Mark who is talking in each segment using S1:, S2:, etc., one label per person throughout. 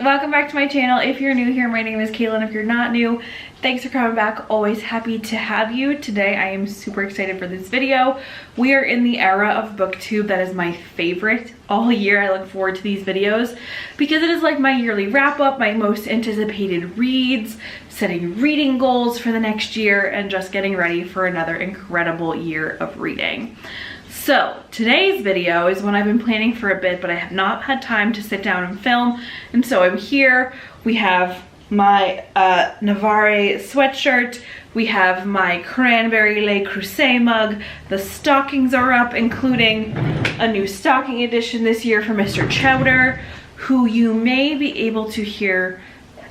S1: welcome back to my channel. If you're new here, my name is Caitlin. If you're not new, thanks for coming back. Always happy to have you. Today I am super excited for this video. We are in the era of booktube that is my favorite all year. I look forward to these videos because it is like my yearly wrap up, my most anticipated reads, setting reading goals for the next year, and just getting ready for another incredible year of reading. So today's video is one I've been planning for a bit, but I have not had time to sit down and film, and so I'm here. We have my Navarre sweatshirt, we have my Cranberry Le Creuset mug, the stockings are up, including a new stocking edition this year for Mr. Chowder, who you may be able to hear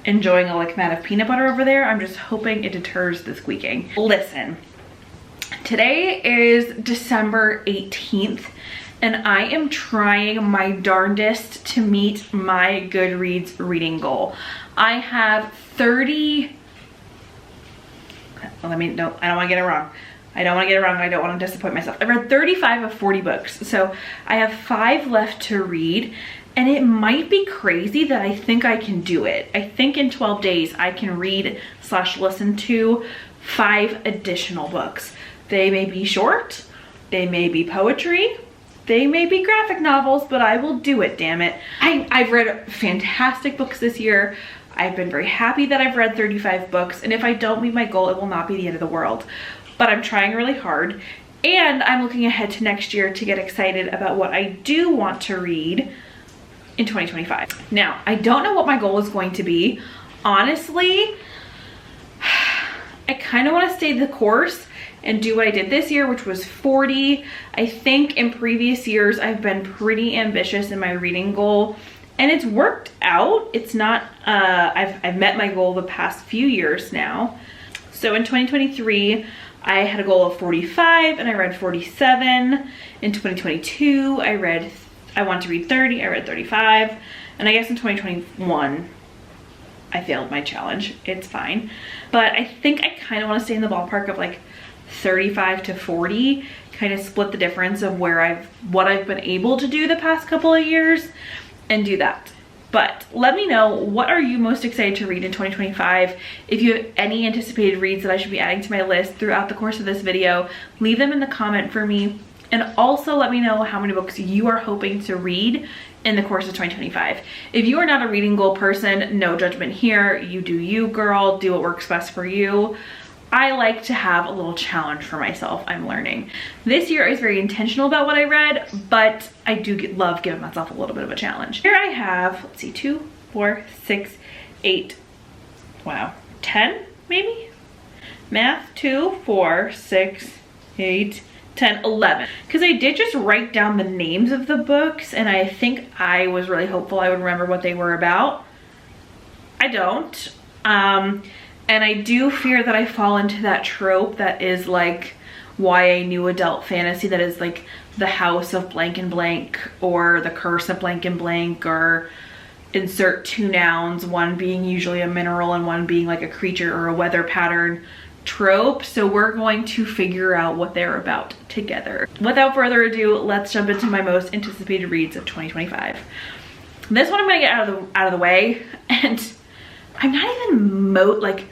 S1: enjoying a lick mat of peanut butter over there. I'm just hoping it deters the squeaking. Listen. Today is December 18th, and I am trying my darndest to meet my Goodreads reading goal. I have 30, I don't want to get it wrong. I don't want to get it wrong, and I don't want to disappoint myself. I've read 35 of 40 books, so I have 5 left to read, and it might be crazy that I think I can do it. I think in 12 days I can read / listen to 5 additional books. They may be short, they may be poetry, they may be graphic novels, but I will do it, damn it. I've read fantastic books this year. I've been very happy that I've read 35 books, and if I don't meet my goal, it will not be the end of the world. But I'm trying really hard, and I'm looking ahead to next year to get excited about what I do want to read in 2025. Now, I don't know what my goal is going to be. Honestly, I kind of want to stay the course and do what I did this year, which was 40. I think in previous years I've been pretty ambitious in my reading goal, and it's worked out. It's not, I've met my goal the past few years now. So in 2023, I had a goal of 45 and I read 47. In 2022, I want to read 30, I read 35. And I guess in 2021, I failed my challenge. It's fine. But I think I kind of want to stay in the ballpark of like 35 to 40, kind of split the difference of what I've been able to do the past couple of years and do that. But let me know, what are you most excited to read in 2025? If you have any anticipated reads that I should be adding to my list throughout the course of this video, leave them in the comment for me. And also let me know how many books you are hoping to read in the course of 2025. If you are not a reading goal person, no judgment here. You do you, girl. Do what works best for you. I like to have a little challenge for myself. I'm learning. This year I was very intentional about what I read, but I do love giving myself a little bit of a challenge. Here I have, let's see, 2, 4, 6, 8, wow, 10 maybe? Math, 2, 4, 6, 8, 10, 11. Because I did just write down the names of the books, and I think I was really hopeful I would remember what they were about. I don't. And I do fear that I fall into that trope that is like YA new adult fantasy, that is like the house of blank and blank, or the curse of blank and blank, or insert 2 nouns, one being usually a mineral and one being like a creature or a weather pattern trope. So we're going to figure out what they're about together. Without further ado, let's jump into my most anticipated reads of 2025. This one I'm gonna get out of the way, and I'm not even like,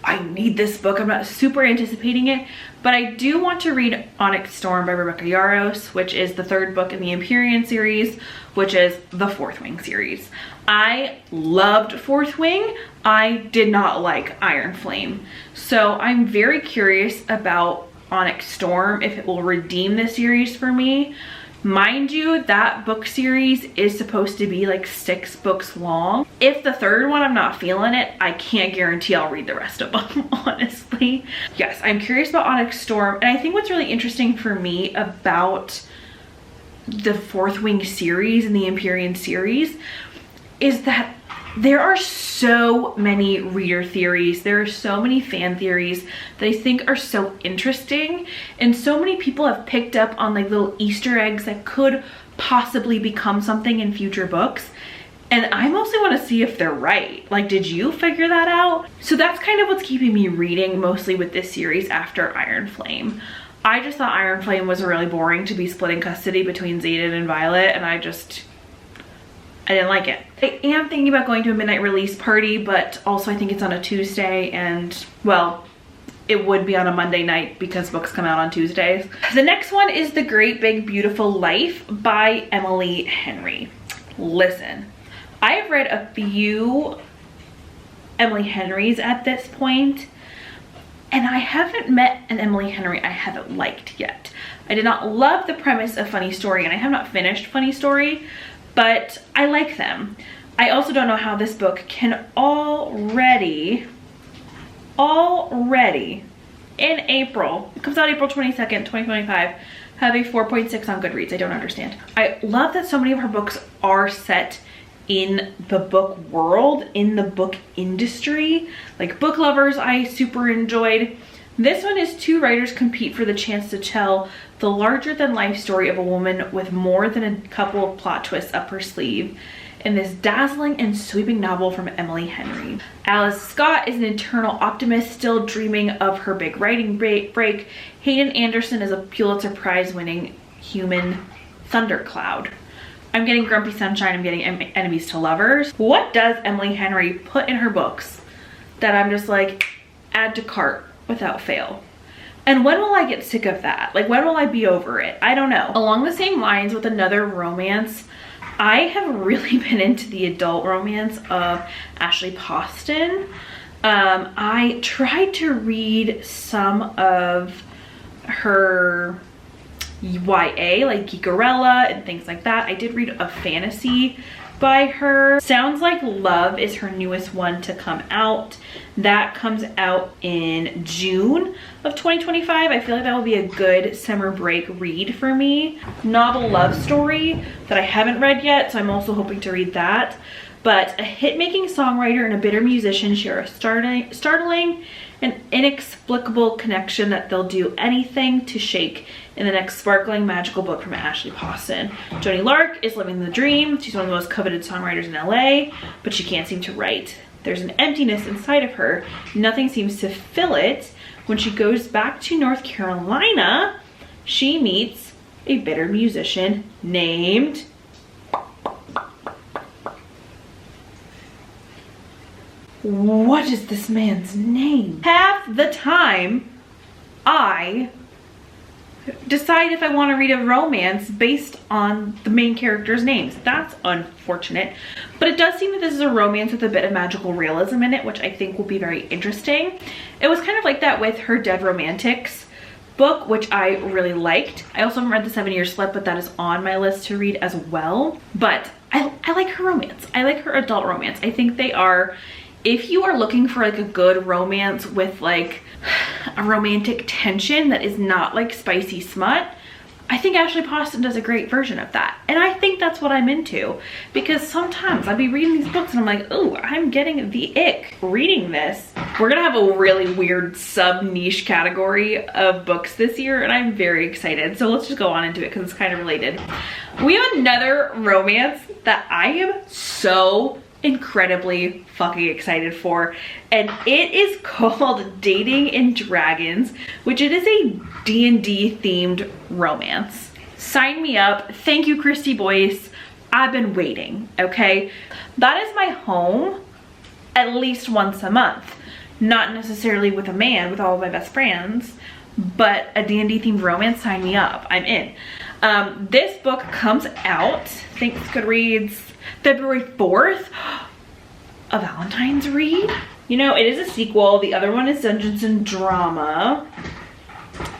S1: I need this book. I'm not super anticipating it, but I do want to read Onyx Storm by Rebecca Yarros, which is the 3rd book in the Empyrean series, which is the 4th Wing series. I loved 4th Wing. I did not like Iron Flame. So I'm very curious about Onyx Storm, if it will redeem the series for me. Mind you, that book series is supposed to be like 6 books long. If the 3rd one I'm not feeling it, I can't guarantee I'll read the rest of them, honestly. Yes, I'm curious about Onyx Storm, and I think what's really interesting for me about the 4th Wing series and the Empyrean series is that there are so many reader theories, there are so many fan theories that I think are so interesting, and so many people have picked up on like little Easter eggs that could possibly become something in future books. And I mostly want to see if they're right. Like, did you figure that out? So that's kind of what's keeping me reading mostly with this series after Iron Flame. I just thought Iron Flame was really boring to be splitting custody between Xaden and Violet, and I just I didn't like it. I am thinking about going to a midnight release party, but also I think it's on a Tuesday, and well, it would be on a Monday night because books come out on Tuesdays. The next one is The Great Big Beautiful Life by Emily Henry. Listen, I have read a few Emily Henrys at this point, and I haven't met an Emily Henry I haven't liked yet. I did not love the premise of Funny Story, and I have not finished Funny Story, but I like them. I also don't know how this book can already in April, it comes out April 22nd, 2025, have a 4.6 on Goodreads. I don't understand. I love that so many of her books are set in the book world, in the book industry. Like Book Lovers, I super enjoyed. This one is two writers compete for the chance to tell the larger than life story of a woman with more than a couple of plot twists up her sleeve in this dazzling and sweeping novel from Emily Henry. Alice Scott is an eternal optimist still dreaming of her big writing break. Hayden Anderson is a Pulitzer Prize winning human thundercloud. I'm getting Grumpy Sunshine, I'm getting Enemies to Lovers. What does Emily Henry put in her books that I'm just like, add to cart without fail? And when will I get sick of that? Like, when will I be over it? I don't know. Along the same lines with another romance, I have really been into the adult romance of Ashley Poston. I tried to read some of her YA, like Geekerella and things like that. I did read a fantasy by her. Sounds Like Love is her newest one to come out. That comes out in June of 2025. I feel like that will be a good summer break read for me. Novel Love Story that I haven't read yet, so I'm also hoping to read that. But a hit-making songwriter and a bitter musician share a startling and inexplicable connection that they'll do anything to shake in the next sparkling magical book from Ashley Poston. Joni Lark is living the dream. She's one of the most coveted songwriters in LA, but she can't seem to write. There's an emptiness inside of her. Nothing seems to fill it. When she goes back to North Carolina, she meets a bitter musician named what is this man's name? Half the time I decide if I want to read a romance based on the main character's names. That's unfortunate, but it does seem that this is a romance with a bit of magical realism in it, which I think will be very interesting. It was kind of like that with her Dead Romantics book, which I really liked. I also haven't read The 7 Year Slip, but that is on my list to read as well. But I like her romance. I like her adult romance. I think they are, if you are looking for like a good romance with like a romantic tension that is not like spicy smut, I think Ashley Poston does a great version of that. And I think that's what I'm into, because sometimes I'll be reading these books and I'm like, oh, I'm getting the ick reading this. We're gonna have a really weird sub niche category of books this year, and I'm very excited. So let's just go on into it because it's kind of related. We have another romance that I am so incredibly fucking excited for, and it is called Dating and Dragons, which it is a D&D themed romance. Sign me up. Thank you, Christy Boyce. I've been waiting, okay? That is my home at least once a month. Not necessarily with a man, with all of my best friends, but a D&D themed romance, sign me up. I'm in. This book comes out, thanks Goodreads, February 4th, a Valentine's read. You know, it is a sequel. The other one is Dungeons and Drama.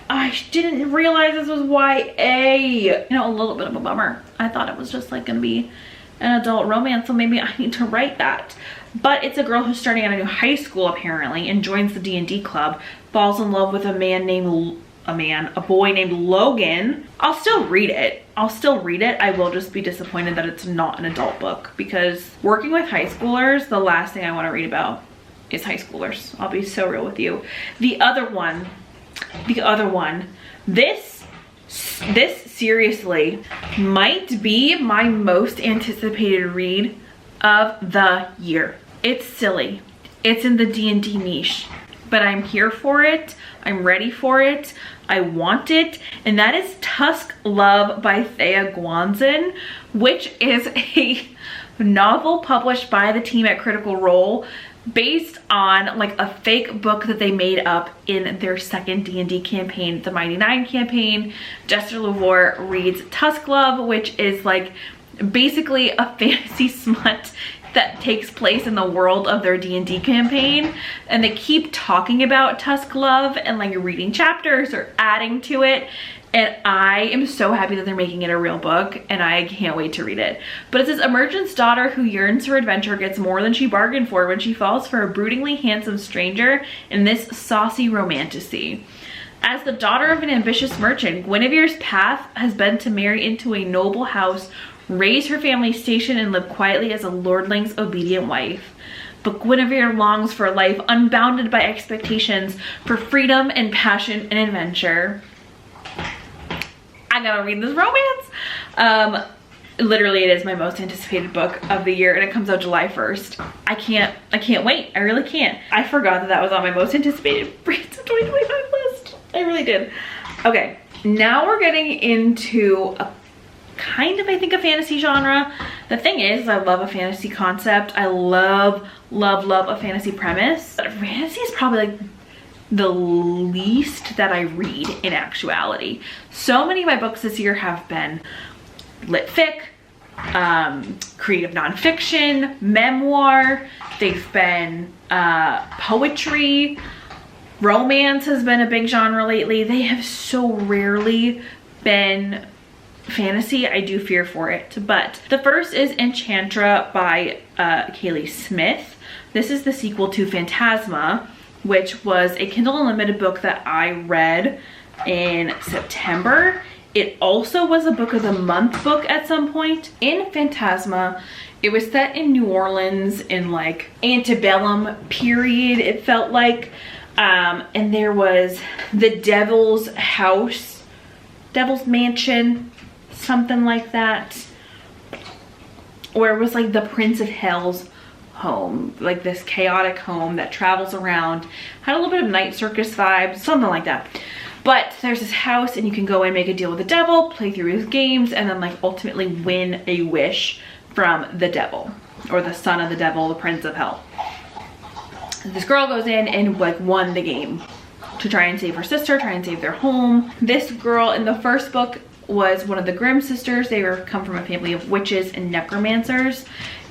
S1: I didn't realize this was YA. You know, a little bit of a bummer. I thought it was just like gonna be an adult romance, so maybe I need to write that. But it's a girl who's starting at a new high school apparently and joins the D&D club, falls in love with a boy named Logan. I'll still read it. I will just be disappointed that it's not an adult book, because working with high schoolers, the last thing I want to read about is high schoolers. I'll be so real with you. The other one, this seriously might be my most anticipated read of the year. It's silly. It's in the D&D niche, but I'm here for it. I'm ready for it. I want it. And that is Tusk Love by Thea Guanzin, which is a novel published by the team at Critical Role based on like a fake book that they made up in their second D&D campaign, the Mighty Nine campaign. Jester Lavore reads Tusk Love, which is like basically a fantasy smut that takes place in the world of their D&D campaign, and they keep talking about Tusk Love and like reading chapters or adding to it, and I am so happy that they're making it a real book, and I can't wait to read it. But it says a merchant's daughter who yearns for adventure gets more than she bargained for when she falls for a broodingly handsome stranger in this saucy romantasy. As the daughter of an ambitious merchant, Guinevere's path has been to marry into a noble house, raise her family's station, and live quietly as a lordling's obedient wife. But Guinevere longs for a life unbounded by expectations, for freedom and passion and adventure. I gotta read this romance. Literally it is my most anticipated book of the year, and it comes out July 1st. I can't wait. I really can't. I forgot that that was on my most anticipated reads of 2025 list. I really did. Okay, now we're getting into a kind of, I think, a fantasy genre. The thing is, I love a fantasy concept. I love a fantasy premise. But fantasy is probably like the least that I read in actuality. So many of my books this year have been lit fic, creative nonfiction, memoir. They've been poetry. Romance has been a big genre lately. They have so rarely been fantasy. I do fear for it. But the first is Enchantra by Kaylee Smith. This is the sequel to Phantasma, which was a Kindle Unlimited book that I read in September. It also was a book of the month book at some point. In Phantasma, it was set in New Orleans in like antebellum period, it felt like. And there was the Devil's House, Devil's Mansion, something like that, where it was like the Prince of Hell's home, like this chaotic home that travels around, had a little bit of night circus vibes, something like that. But there's this house, and you can go and make a deal with the devil, play through his games, and then like ultimately win a wish from the devil, or the son of the devil, the Prince of Hell. This girl goes in and like won the game to try and save her sister, try and save their home. This girl in the first book was one of the Grimm sisters. They come from a family of witches and necromancers.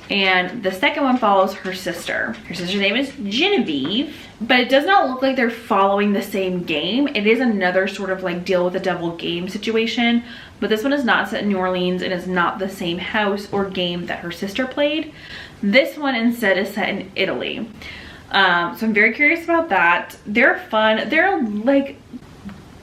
S1: And the second one follows her sister. Her sister's name is Genevieve, but it does not look like they're following the same game. It is another sort of like deal with the devil game situation, but this one is not set in New Orleans and is not the same house or game that her sister played. This one instead is set in Italy. So I'm very curious about that. They're fun. They're like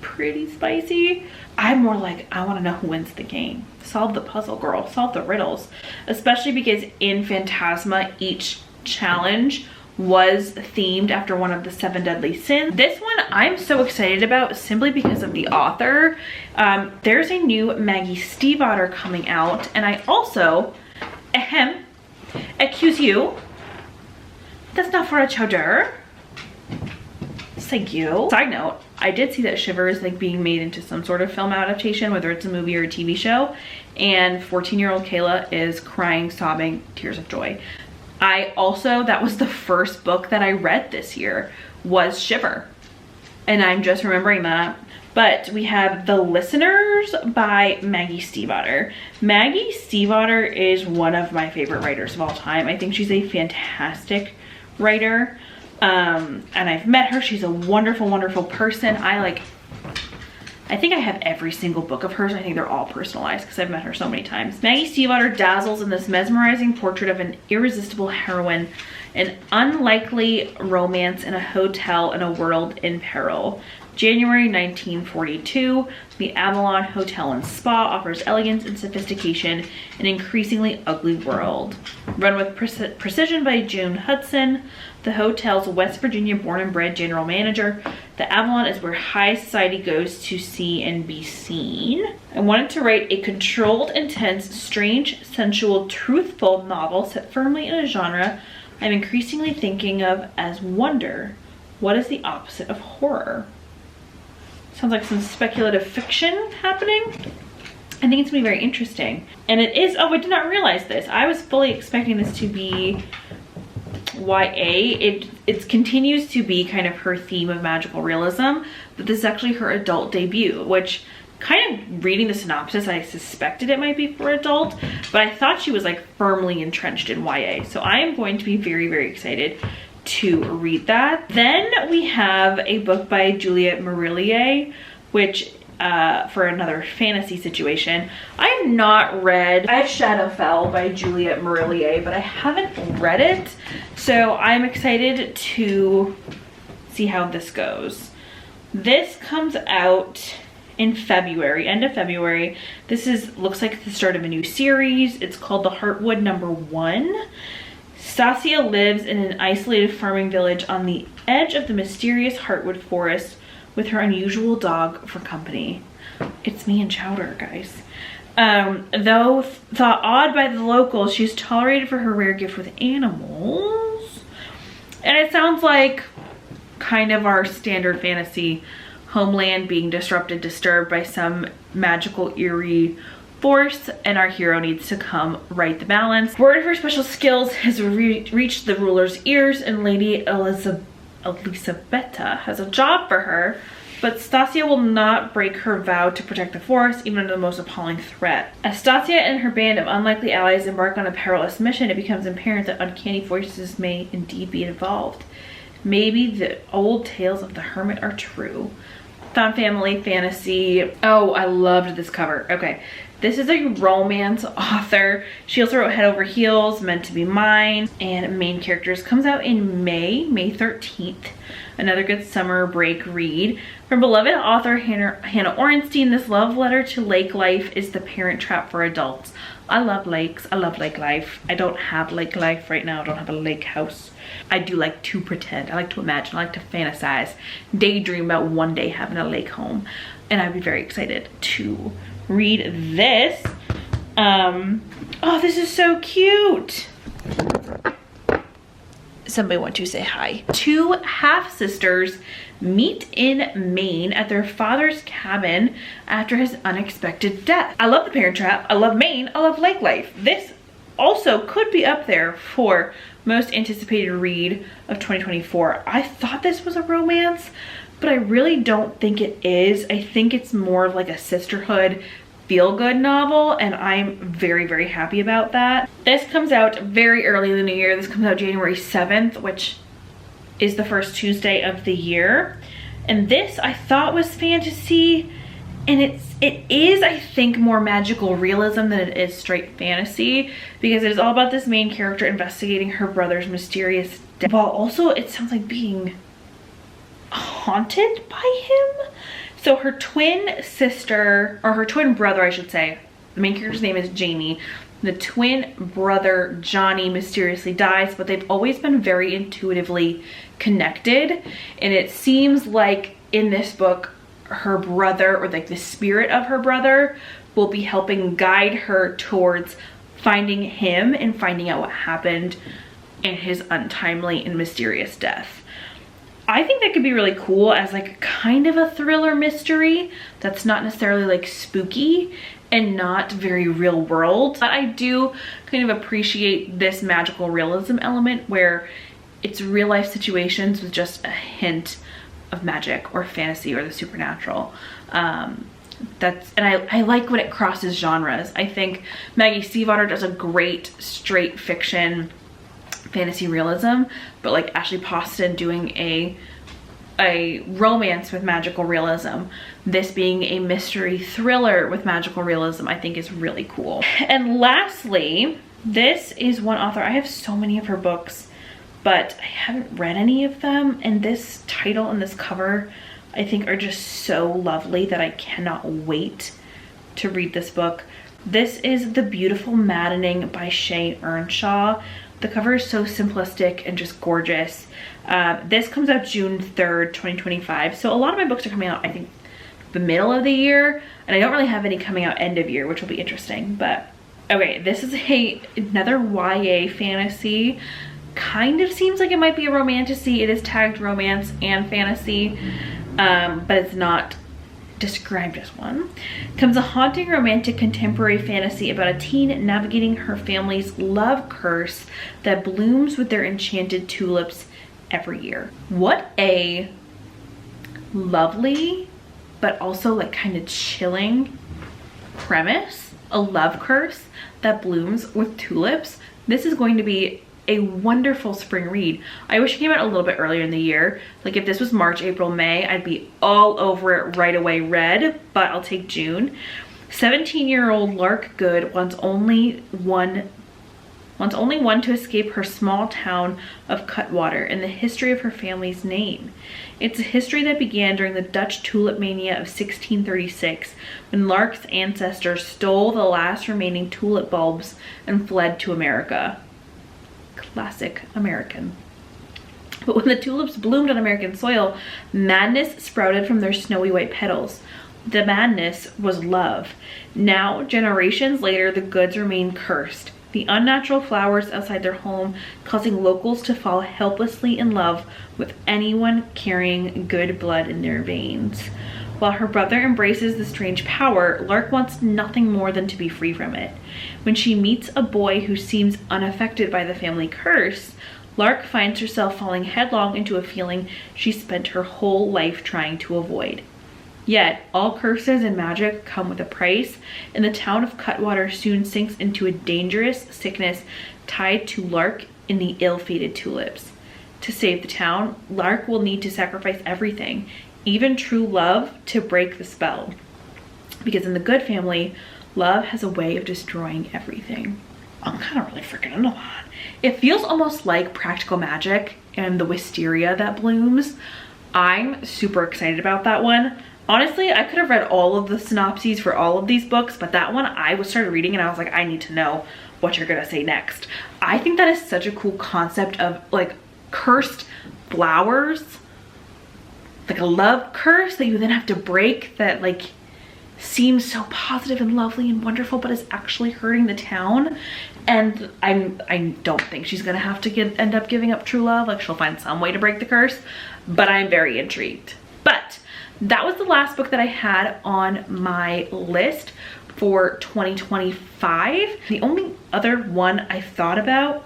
S1: pretty spicy. I'm more like, I want to know who wins the game. Solve the puzzle, girl. Solve the riddles. Especially because in Phantasma, each challenge was themed after one of the 7 deadly sins. This one I'm so excited about simply because of the author. There's a new Maggie Stiefvater coming out, and I also, accuse you. That's not for a chowder. Thank you. Side note, I did see that Shiver is like being made into some sort of film adaptation, whether it's a movie or a TV show, and 14-year-old Kayla is crying, sobbing, tears of joy. That was the first book that I read this year, was Shiver, and I'm just remembering that. But we have The Listeners by Maggie Stiefvater. Maggie Stiefvater is one of my favorite writers of all time. I think she's a fantastic writer. And I've met her. She's a wonderful, wonderful person. I think I have every single book of hers. I think they're all personalized because I've met her so many times. Maggie Stiefvater dazzles in this mesmerizing portrait of an irresistible heroine, an unlikely romance in a hotel in a world in peril. January 1942, the Avalon Hotel and Spa offers elegance and sophistication in an increasingly ugly world. Run with precision by June Hudson, the hotel's West Virginia born and bred general manager, the Avalon is where high society goes to see and be seen. I wanted to write a controlled, intense, strange, sensual, truthful novel set firmly in a genre I'm increasingly thinking of as wonder. What is the opposite of horror? Sounds like some speculative fiction happening. I think it's gonna be very interesting. And it is, oh, I did not realize this. I was fully expecting this to be YA. It continues to be kind of her theme of magical realism, but this is actually her adult debut, which kind of reading the synopsis, I suspected it might be for adult, but I thought she was like firmly entrenched in YA. So I am going to be very, very excited to read that. Then we have a book by Juliette Marillier, which for another fantasy situation. I have not read, I have Shadowfell by Juliette Marillier, but I haven't read it. So I'm excited to see how this goes. This comes out in February, end of February. This looks like the start of a new series. It's called The Heartwood #1. Stasia lives in an isolated farming village on the edge of the mysterious Heartwood forest with her unusual dog for company. It's me and Chowder, guys. Though thought odd by the locals, she's tolerated for her rare gift with animals. And it sounds like kind of our standard fantasy homeland being disrupted, disturbed by some magical, eerie force, and our hero needs to come right the balance. Word of her special skills has reached the ruler's ears, and Lady Elisabetta has a job for her, but Stasia will not break her vow to protect the forest, even under the most appalling threat. As Stasia and her band of unlikely allies embark on a perilous mission, it becomes apparent that uncanny forces may indeed be involved. Maybe the old tales of the hermit are true. Found family fantasy. Oh, I loved this cover. Okay. This is a romance author. She also wrote Head Over Heels, Meant to Be Mine, and Main Characters. Comes out in May 13th. Another good summer break read. From beloved author Hannah Orenstein, this love letter to lake life is the parent trap for adults. I love lakes. I love lake life. I don't have lake life right now. I don't have a lake house. I do like to pretend. I like to imagine. I like to fantasize. Daydream about one day having a lake home. And I'd be very excited to read this. Oh, this is so cute. Somebody want to say hi. Two half-sisters meet in Maine at their father's cabin after his unexpected death. I love the Parent Trap. I love Maine. I love lake life. This also could be up there for most anticipated read of 2024. I thought this was a romance, but I really don't think it is. I think it's more of like a sisterhood feel-good novel, and I'm very, very happy about that. This comes out very early in the new year. This comes out January 7th, which is the first Tuesday of the year. And this I thought was fantasy, and it is, I think, more magical realism than it is straight fantasy, because it is all about this main character investigating her brother's mysterious death, while also it sounds like being haunted by him. So her twin sister, or her twin brother, I should say, the main character's name is Jamie. The twin brother, Johnny, mysteriously dies, but they've always been very intuitively connected. And it seems like in this book, her brother, or like the spirit of her brother, will be helping guide her towards finding him and finding out what happened in his untimely and mysterious death. I think that could be really cool as like kind of a thriller mystery that's not necessarily like spooky and not very real world. But I do kind of appreciate this magical realism element where it's real life situations with just a hint of magic or fantasy or the supernatural. And I like when it crosses genres. I think Maggie Stiefvater does a great straight fiction fantasy realism, but like Ashley Poston doing a romance with magical realism, this being a mystery thriller with magical realism, I think is really cool. And lastly, this is one author, I have so many of her books, but I haven't read any of them, and this title and this cover I think are just so lovely that I cannot wait to read this book. This is The Beautiful Maddening by Shay Earnshaw. The cover is so simplistic and just gorgeous. This comes out June 3rd, 2025. So a lot of my books are coming out, I think, the middle of the year. And I don't really have any coming out end of year, which will be interesting. But okay, this is another YA fantasy. Kind of seems like it might be a romantasy. It is tagged romance and fantasy, but it's not described as one, comes a haunting romantic contemporary fantasy about a teen navigating her family's love curse that blooms with their enchanted tulips every year. What a lovely, but also like kind of chilling premise. A love curse that blooms with tulips. This is going to be a wonderful spring read. I wish it came out a little bit earlier in the year. Like if this was March, April, May, I'd be all over it right away read, but I'll take June. 17-year-old Lark Good wants only one to escape her small town of Cutwater and the history of her family's name. It's a history that began during the Dutch tulip mania of 1636, when Lark's ancestors stole the last remaining tulip bulbs and fled to America. Classic American. But when the tulips bloomed on American soil, madness sprouted from their snowy white petals. The madness was love. Now, generations later, the Goods remain cursed. The unnatural flowers outside their home, causing locals to fall helplessly in love with anyone carrying good blood in their veins. While her brother embraces the strange power, Lark wants nothing more than to be free from it. When she meets a boy who seems unaffected by the family curse, Lark finds herself falling headlong into a feeling she spent her whole life trying to avoid. Yet, all curses and magic come with a price, and the town of Cutwater soon sinks into a dangerous sickness tied to Lark and the ill-fated tulips. To save the town, Lark will need to sacrifice everything, even true love, to break the spell. Because in the Good family, love has a way of destroying everything. I'm kind of really freaking into that. It feels almost like practical magic and the wisteria that blooms. I'm super excited about that one. Honestly, I could have read all of the synopses for all of these books, but that one I started reading and I was like, I need to know what you're gonna say next. I think that is such a cool concept of like cursed flowers, like a love curse that you then have to break, that like seems so positive and lovely and wonderful, but is actually hurting the town. And I don't think she's gonna have to end up giving up true love. Like she'll find some way to break the curse, but I'm very intrigued. But that was the last book that I had on my list for 2025. The only other one I thought about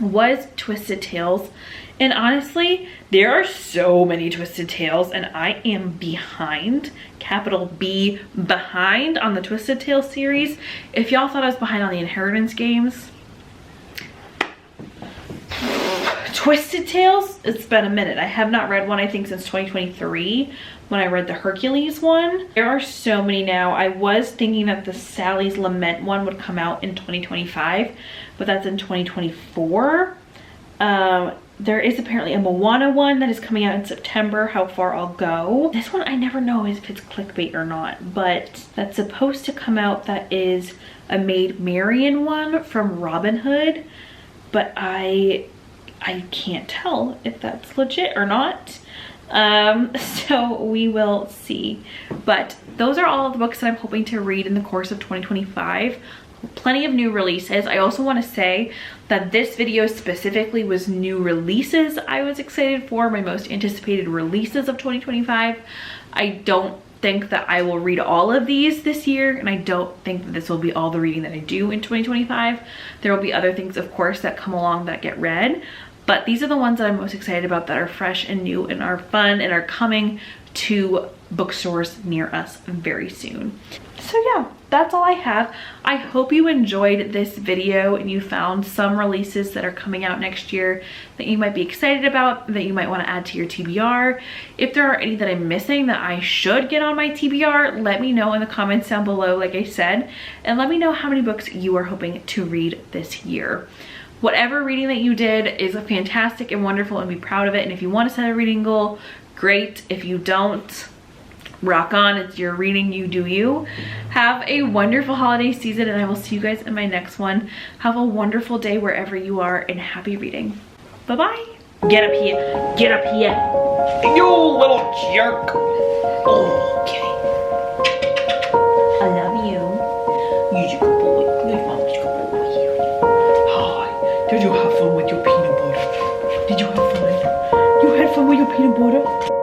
S1: was Twisted Tales. And honestly, there are so many Twisted Tales and I am behind, capital B, behind on the Twisted Tales series. If y'all thought I was behind on the Inheritance games, Twisted Tales, it's been a minute. I have not read one, I think, since 2023 when I read the Hercules one. There are so many now. I was thinking that the Sally's Lament one would come out in 2025, but that's in 2024. There is apparently a Moana one that is coming out in September. How far I'll go. This one I never know if it's clickbait or not, but that's supposed to come out. That is a Maid Marian one from Robin Hood, but I can't tell if that's legit or not. So we will see. But those are all of the books that I'm hoping to read in the course of 2025. Plenty of new releases. I also want to say that this video specifically was new releases I was excited for, my most anticipated releases of 2025. I don't think that I will read all of these this year, and I don't think that this will be all the reading that I do in 2025. There will be other things, of course, that come along that get read, but these are the ones that I'm most excited about, that are fresh and new and are fun and are coming to bookstores near us very soon. So yeah, that's all I have. I hope you enjoyed this video and you found some releases that are coming out next year that you might be excited about, that you might want to add to your TBR. If there are any that I'm missing that I should get on my TBR, let me know in the comments down below, like I said, and let me know how many books you are hoping to read this year. Whatever reading that you did is fantastic and wonderful, and be proud of it. And if you want to set a reading goal, great. If you don't, rock on. It's your reading, you do you. Have a wonderful holiday season, and I will see you guys in my next one. Have a wonderful day wherever you are, and happy reading. Bye-bye. Get up here. Get up here. You little jerk. Okay. I love you. You're a good boy. Good mom. Did you have fun with your peanut butter? Did you have fun? You had fun with your peanut butter?